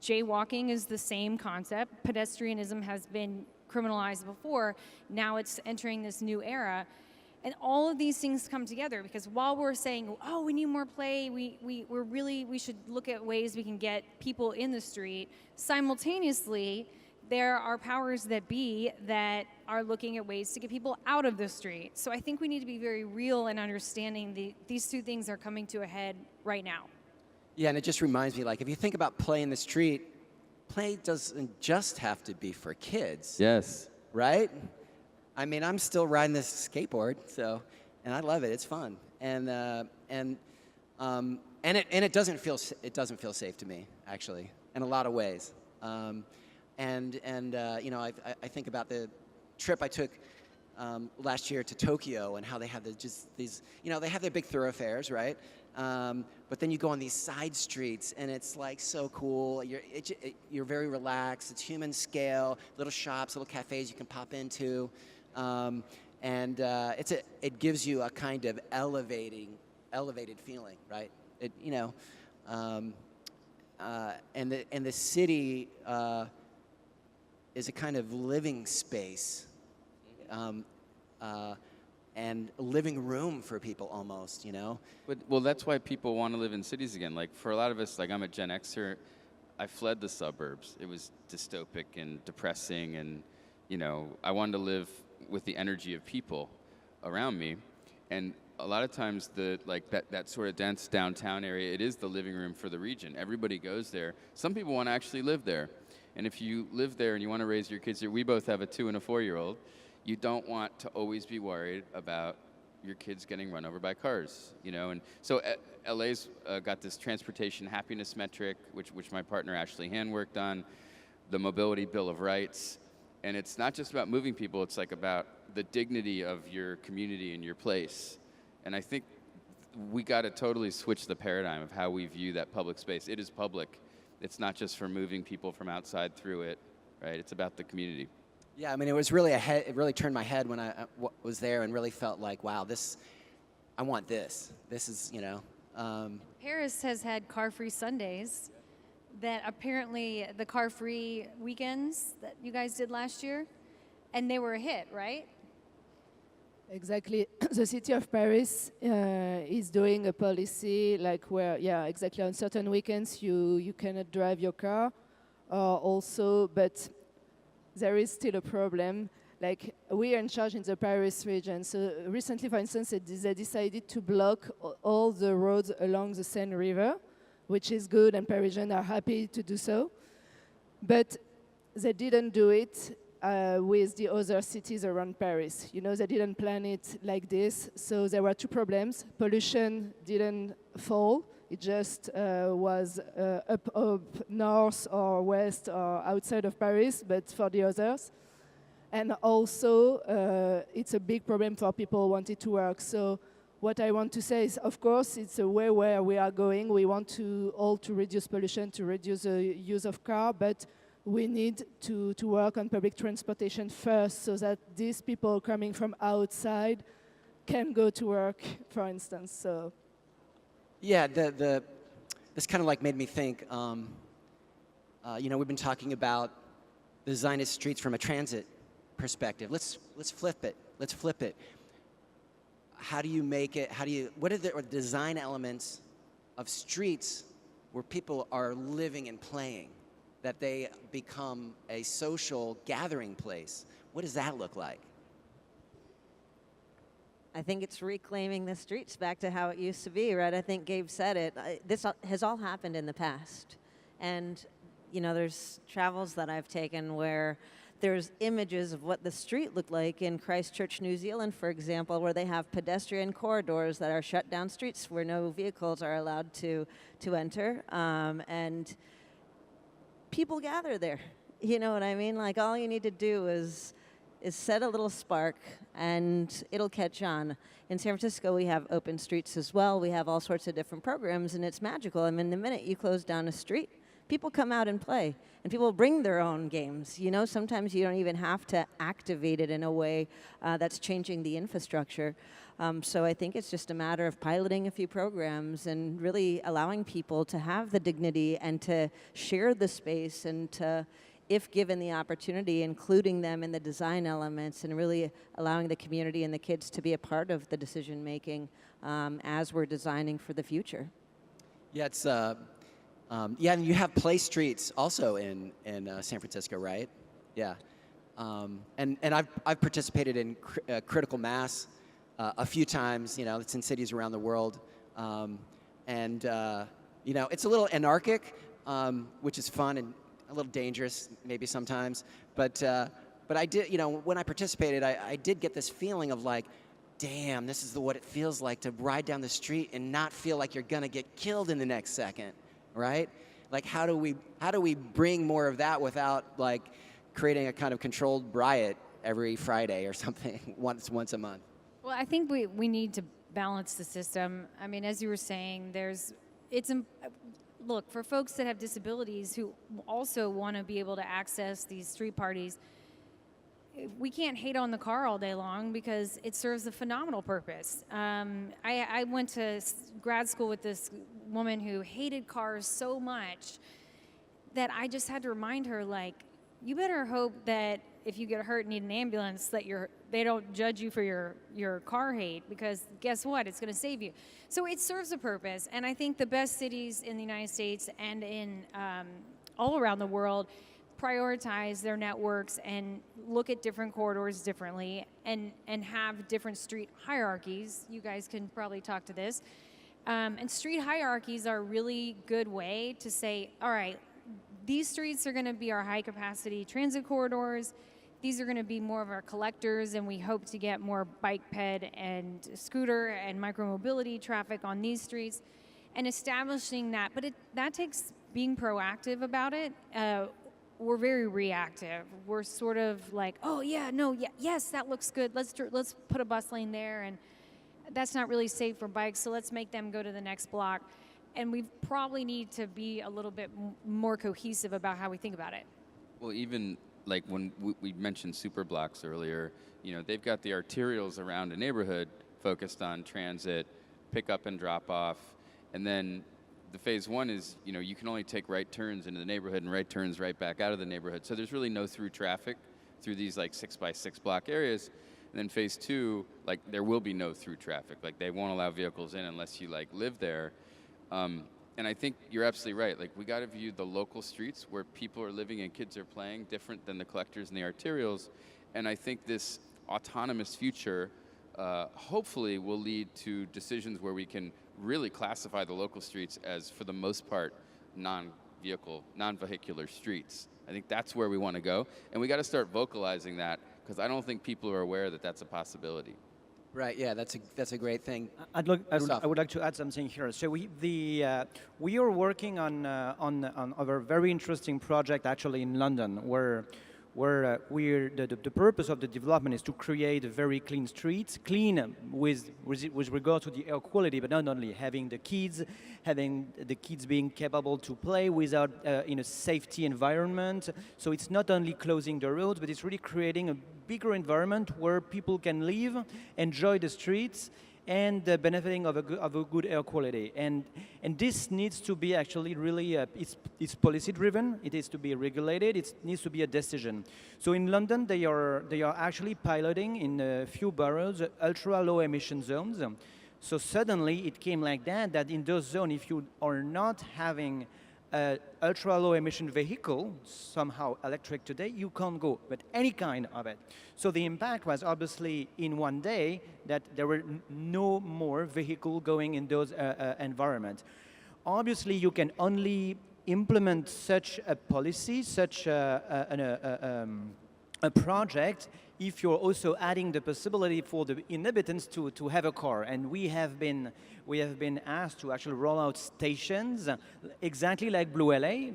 S4: Jaywalking is the same concept. Pedestrianism has been criminalized before. Now it's entering this new era. And all of these things come together because while we're saying, oh, we need more play, we should look at ways we can get people in the street, simultaneously, there are powers that be that are looking at ways to get people out of the street. So I think we need to be very real in understanding these 2 things are coming to a head right now.
S2: Yeah, and it just reminds me, like, if you think about play in the street, play doesn't just have to be for kids.
S3: Yes.
S2: Right? I mean, I'm still riding this skateboard, so, and I love it. It's fun, and it doesn't feel safe to me, actually, in a lot of ways. You know, I think about the trip I took last year to Tokyo and how they have these, you know, they have their big thoroughfares, right? But then you go on these side streets, and it's like so cool. You're very relaxed. It's human scale, little shops, little cafes you can pop into. It gives you a kind of elevated feeling, right? You know, and the city is a kind of living space, and a living room for people almost, you know.
S3: Well, that's why people want to live in cities again. Like for a lot of us, like I'm a Gen Xer, I fled the suburbs. It was dystopic and depressing, and you know, I wanted to live with the energy of people around me. And a lot of times that sort of dense downtown area, it is the living room for the region. Everybody goes there. Some people want to actually live there. And if you live there and you want to raise your kids there, we both have a 2- and a 4-year-old, you don't want to always be worried about your kids getting run over by cars, you know. And so LA's got this transportation happiness metric, which my partner Ashley Hand worked on, the Mobility Bill of Rights. And it's not just about moving people, it's like about the dignity of your community and your place. And I think we got to totally switch the paradigm of how we view that public space. It is public. It's not just for moving people from outside through it, right? It's about the community.
S2: Yeah, I mean, it was really it really turned my head when I was there and really felt like, wow, I want this. This is, you know.
S4: Paris has had car-free Sundays that apparently the car-free weekends that you guys did last year, and they were a hit, right?
S7: Exactly. The city of Paris is doing a policy like where, yeah, exactly, on certain weekends you cannot drive your car, also, but there is still a problem. Like, we are in charge in the Paris region. So recently, for instance, they decided to block all the roads along the Seine River, which is good, and Parisians are happy to do so. But they didn't do it with the other cities around Paris. You know, they didn't plan it like this, so there were two problems. Pollution didn't fall. It just was up north or west or outside of Paris, but for the others. And also, it's a big problem for people who wanted to work. So what I want to say is, of course, it's a way where we are going. We want to all to reduce pollution, to reduce the use of car, but we need to work on public transportation first so that these people coming from outside can go to work, for instance. So,
S2: yeah, this kind of like made me think, you know, we've been talking about the Zionist streets from a transit perspective. Let's flip it. Let's flip it. How do you make it, what are the design elements of streets where people are living and playing, that they become a social gathering place? What does that look like?
S6: I think it's reclaiming the streets back to how it used to be, right? I think Gabe said it. This has all happened in the past. And, you know, there's travels that I've taken where there's images of what the street looked like in Christchurch, New Zealand, for example, where they have pedestrian corridors that are shut down streets where no vehicles are allowed to enter. And people gather there. You know what I mean? Like, all you need to do is set a little spark and it'll catch on. In San Francisco, we have open streets as well. We have all sorts of different programs, and it's magical. I mean, the minute you close down a street, people come out and play, and people bring their own games. You know, sometimes you don't even have to activate it in a way that's changing the infrastructure. So I think it's just a matter of piloting a few programs and really allowing people to have the dignity and to share the space and to, if given the opportunity, including them in the design elements and really allowing the community and the kids to be a part of the decision making as we're designing for the future.
S2: Yeah, it's yeah, and you have play streets also in San Francisco, right? Yeah, and I've participated in critical mass a few times. You know, it's in cities around the world, and you know, it's a little anarchic, which is fun and a little dangerous maybe sometimes. But I did, you know, when I participated, I did get this feeling of like, damn, this is what it feels like to ride down the street and not feel like you're gonna get killed in the next second. Right? Like, how do we bring more of that without like creating a kind of controlled riot every Friday or something once a month?
S4: Well, I think we need to balance the system. I mean, as you were saying, look, for folks that have disabilities who also want to be able to access these street parties, we can't hate on the car all day long because it serves a phenomenal purpose. I went to grad school with this woman who hated cars so much that I just had to remind her, like, you better hope that if you get hurt and need an ambulance that they don't judge you for your car hate, because guess what? It's going to save you. So it serves a purpose, and I think the best cities in the United States and in all around the world prioritize their networks and look at different corridors differently and have different street hierarchies. You guys can probably talk to this. And street hierarchies are a really good way to say, all right, these streets are going to be our high capacity transit corridors. These are going to be more of our collectors, and we hope to get more bike ped and scooter and micromobility traffic on these streets and establishing that. But that takes being proactive about it. We're very reactive. We're sort of like, oh yeah, no, yeah, yes, that looks good. Let's put a bus lane there, and that's not really safe for bikes, so let's make them go to the next block. And we probably need to be a little bit more cohesive about how we think about it.
S3: Well, even like when we mentioned super blocks earlier, you know, they've got the arterials around a neighborhood focused on transit, pick up and drop off, and then the phase one is, you know, you can only take right turns into the neighborhood and right turns right back out of the neighborhood. So there's really no through traffic through these like 6x6 block areas. And then phase two, like there will be no through traffic. Like they won't allow vehicles in unless you like live there. And I think you're absolutely right. Like we got to view the local streets where people are living and kids are playing different than the collectors and the arterials. And I think this autonomous future hopefully will lead to decisions where we can really classify the local streets as, for the most part, non-vehicular streets. I think that's where we want to go. And we got to start vocalizing that, because I don't think people are aware that that's a possibility.
S2: Right. Yeah, that's a great thing.
S5: I would like to add something here. So we are working on a very interesting project actually in London, where the purpose of the development is to create very clean streets, clean with regard to the air quality, but not only having the kids being capable to play without in a safety environment. So it's not only closing the roads, but it's really creating a bigger environment where people can live, enjoy the streets, and benefiting of a good air quality. And this needs to be actually really, it's policy driven, it is to be regulated, it needs to be a decision. So in London, they are actually piloting in a few boroughs ultra low emission zones. So suddenly it came like that in those zones, if you are not having ultra low emission vehicle, somehow electric today, you can't go, but any kind of it. So the impact was obviously in one day that there were no more vehicle going in those environments. Obviously, you can only implement such a policy, such a project, if you're also adding the possibility for the inhabitants to have a car. And we have been asked to actually roll out stations exactly like Blue LA.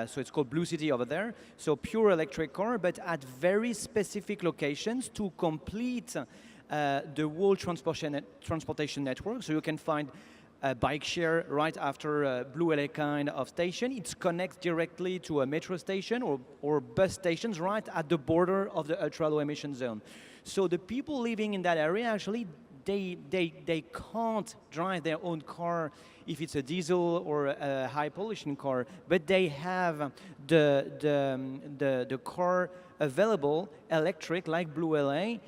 S5: So it's called Blue City over there. So pure electric car, but at very specific locations to complete the whole transportation network. So you can find a bike share right after a Blue LA kind of station. It connects directly to a metro station or bus stations right at the border of the ultra low emission zone. So the people living in that area actually, they can't drive their own car if it's a diesel or a high pollution car, but they have the car available electric like Blue LA,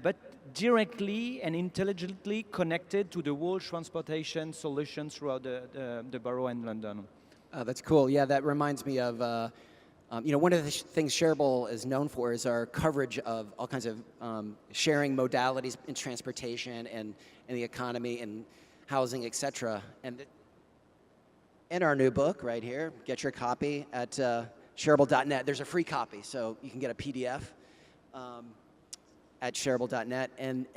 S5: but directly and intelligently connected to the whole transportation solutions throughout the borough in London.
S2: That's cool. Yeah, that reminds me of, one of the things Shareable is known for is our coverage of all kinds of sharing modalities in transportation and in the economy and housing, etc. And in our new book right here, get your copy at shareable.net. There's a free copy, so you can get a PDF. At shareable.net, and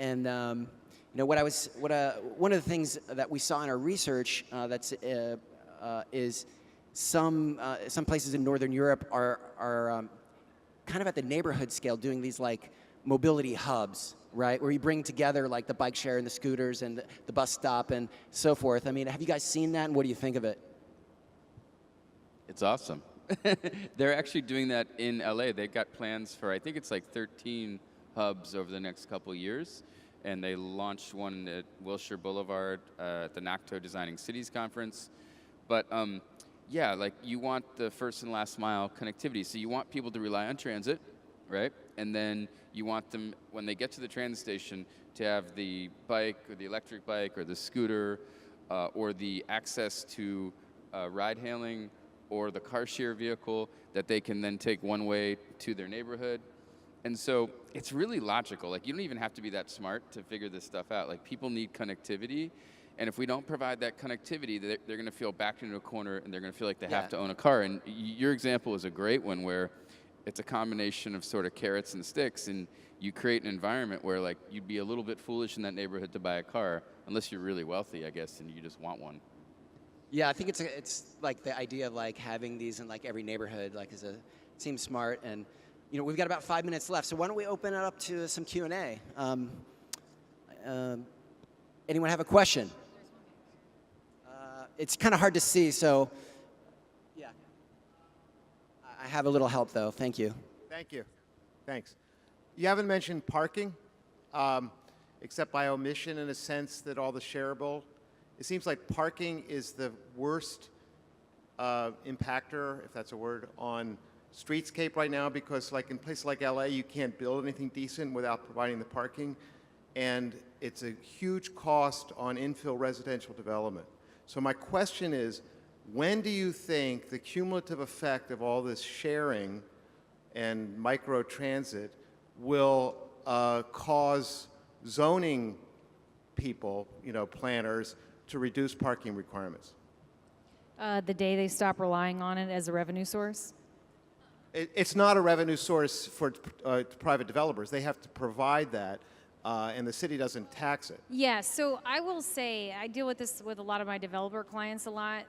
S2: one of the things that we saw in our research is some places in Northern Europe are kind of at the neighborhood scale doing these like mobility hubs, right, where you bring together like the bike share and the scooters and the bus stop and so forth. I mean, have you guys seen that, and what do you think of it?
S3: It's awesome. They're actually doing that in LA. They've got plans for, I think it's like 13 hubs over the next couple years, and they launched one at Wilshire Boulevard at the NACTO Designing Cities conference. But yeah, like you want the first and last mile connectivity, so you want people to rely on transit, right? And then you want them, when they get to the transit station, to have the bike or the electric bike or the scooter or the access to ride hailing or the car share vehicle that they can then take one way to their neighborhood. And so it's really logical. Like, you don't even have to be that smart to figure this stuff out. Like, people need connectivity, and if we don't provide that connectivity, they're going to feel backed into a corner, and they're going to feel like they have to own a car. And your example is a great one, where it's a combination of sort of carrots and sticks, and you create an environment where, like, you'd be a little bit foolish in that neighborhood to buy a car, unless you're really wealthy, I guess, and you just want one.
S2: Yeah, I think it's like the idea of like having these in like every neighborhood, like seems smart. And we've got about 5 minutes left, so why don't we open it up to some Q&A? Anyone have a question? It's kind of hard to see, so yeah. I have a little help, though. Thank you.
S8: Thank you. Thanks. You haven't mentioned parking, except by omission in a sense that all the shareable. It seems like parking is the worst impactor, if that's a word, on streetscape right now, because like in places like LA, you can't build anything decent without providing the parking, and it's a huge cost on infill residential development. So my question is, when do you think the cumulative effect of all this sharing and micro-transit will cause zoning people, planners, to reduce parking requirements?
S4: The day they stop relying on it as a revenue source.
S8: It's not a revenue source for private developers. They have to provide that, and the city doesn't tax it.
S4: Yeah, so I will say, I deal with this with a lot of my developer clients a lot.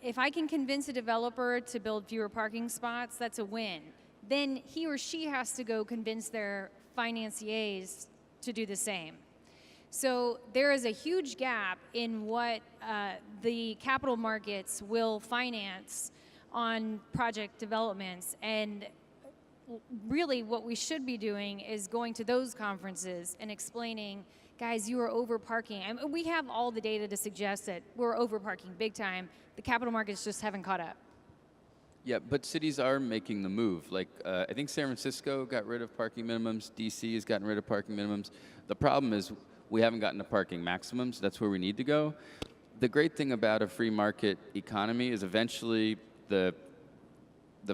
S4: If I can convince a developer to build fewer parking spots, that's a win. Then he or she has to go convince their financiers to do the same. So there is a huge gap in what the capital markets will finance on project developments, and really what we should be doing is going to those conferences and explaining, guys, you are over parking. I mean, we have all the data to suggest that we're over parking big time. The capital markets just haven't caught up.
S3: Yeah, but cities are making the move. Like, I think San Francisco got rid of parking minimums. DC has gotten rid of parking minimums. The problem is we haven't gotten to parking maximums. That's where we need to go. The great thing about a free market economy is eventually the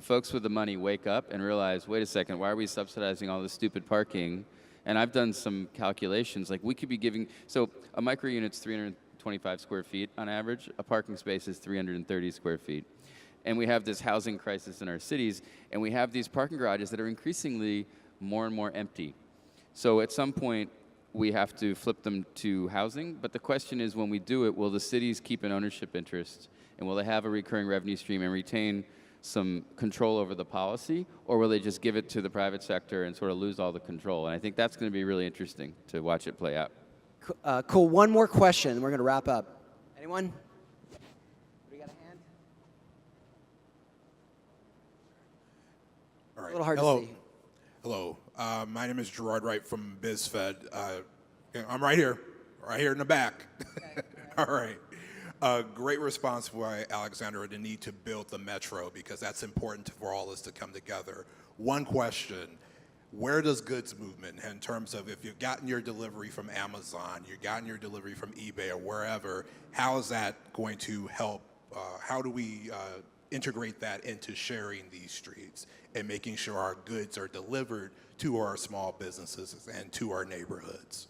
S3: folks with the money wake up and realize, wait a second, why are we subsidizing all this stupid parking? And I've done some calculations. Like, we could be giving, so a micro unit's 325 square feet on average. A parking space is 330 square feet. And we have this housing crisis in our cities, and we have these parking garages that are increasingly more and more empty. So at some point, we have to flip them to housing. But the question is, when we do it, will the cities keep an ownership interest? And will they have a recurring revenue stream and retain some control over the policy? Or will they just give it to the private sector and sort of lose all the control? And I think that's going to be really interesting to watch it play out.
S2: Cool. One more question, and we're going to wrap up. Anyone? We got a hand?
S9: All right.
S2: A little hard
S9: Hello.
S2: to see.
S9: Hello. My name is Gerard Wright from BizFed. I'm right here in the back.
S2: Okay.
S9: All right. Great response by Alexandra, the need to build the metro, because that's important for all of us to come together. One question, where does goods movement, in terms of if you've gotten your delivery from Amazon, you've gotten your delivery from eBay or wherever, how is that going to help? How do we integrate that into sharing these streets and making sure our goods are delivered to our small businesses and to our neighborhoods?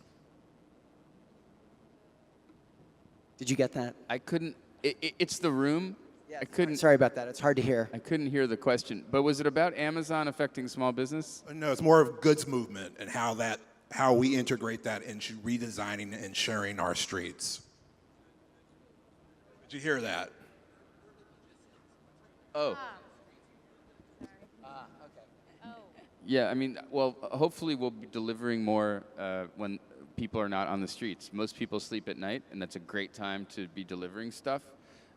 S2: Did you get that?
S3: I couldn't, it's the room.
S2: Yeah,
S3: I couldn't.
S2: Sorry about that. It's hard to hear.
S3: I couldn't hear the question. But was it about Amazon affecting small business?
S9: No, it's more of goods movement and how we integrate that into redesigning and sharing our streets. Did you hear that?
S3: Oh.
S2: Okay.
S3: Yeah, I mean, well, hopefully we'll be delivering more when people are not on the streets. Most people sleep at night, and that's a great time to be delivering stuff.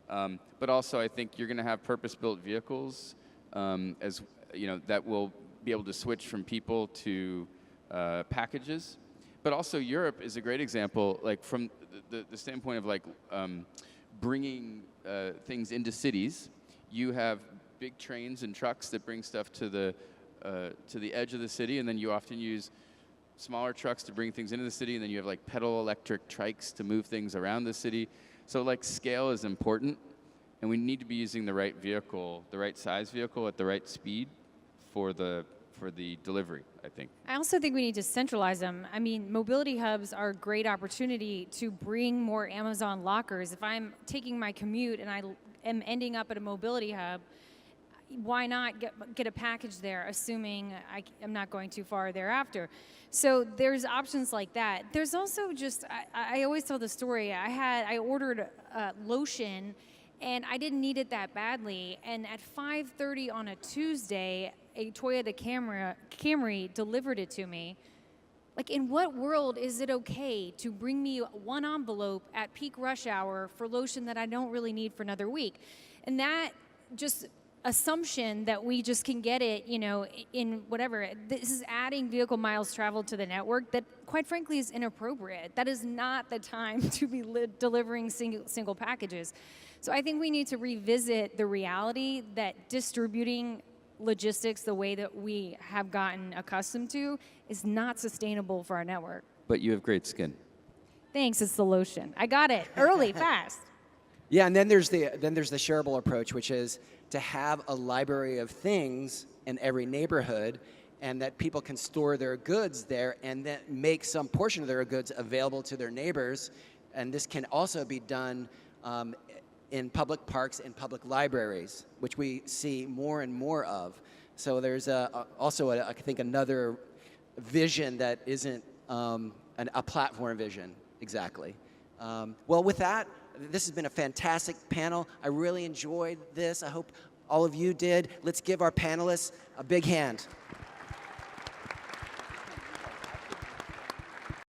S3: But also, I think you're going to have purpose-built vehicles, as you know, that will be able to switch from people to packages. But also, Europe is a great example, like from the standpoint of like bringing things into cities. You have big trains and trucks that bring stuff to the edge of the city, and then you often use smaller trucks to bring things into the city, and then you have like pedal electric trikes to move things around the city. So like scale is important, and we need to be using the right vehicle, the right size vehicle at the right speed for the delivery, I think.
S4: I also think we need to centralize them. I mean, mobility hubs are a great opportunity to bring more Amazon lockers. If I'm taking my commute and I am ending up at a mobility hub, why not get a package there, assuming I'm not going too far thereafter? So there's options like that. There's also just, I always tell the story, I ordered lotion, and I didn't need it that badly, and at 5:30 on a Tuesday, a Toyota Camry delivered it to me. Like, in what world is it okay to bring me one envelope at peak rush hour for lotion that I don't really need for another week? And that just assumption that we just can get it, you know, in whatever, this is adding vehicle miles traveled to the network that, quite frankly, is inappropriate. That is not the time to be delivering single packages. So I think we need to revisit the reality that distributing logistics the way that we have gotten accustomed to is not sustainable for our network.
S3: But you have great skin.
S4: Thanks, it's the lotion. I got it early, fast.
S2: Yeah, and then there's the shareable approach, which is to have a library of things in every neighborhood, and that people can store their goods there and then make some portion of their goods available to their neighbors. And this can also be done in public parks and public libraries, which we see more and more of. So there's also, I think, another vision that isn't a platform vision, exactly. Well, with that, this has been a fantastic panel. I really enjoyed this. I hope all of you did. Let's give our panelists a big hand.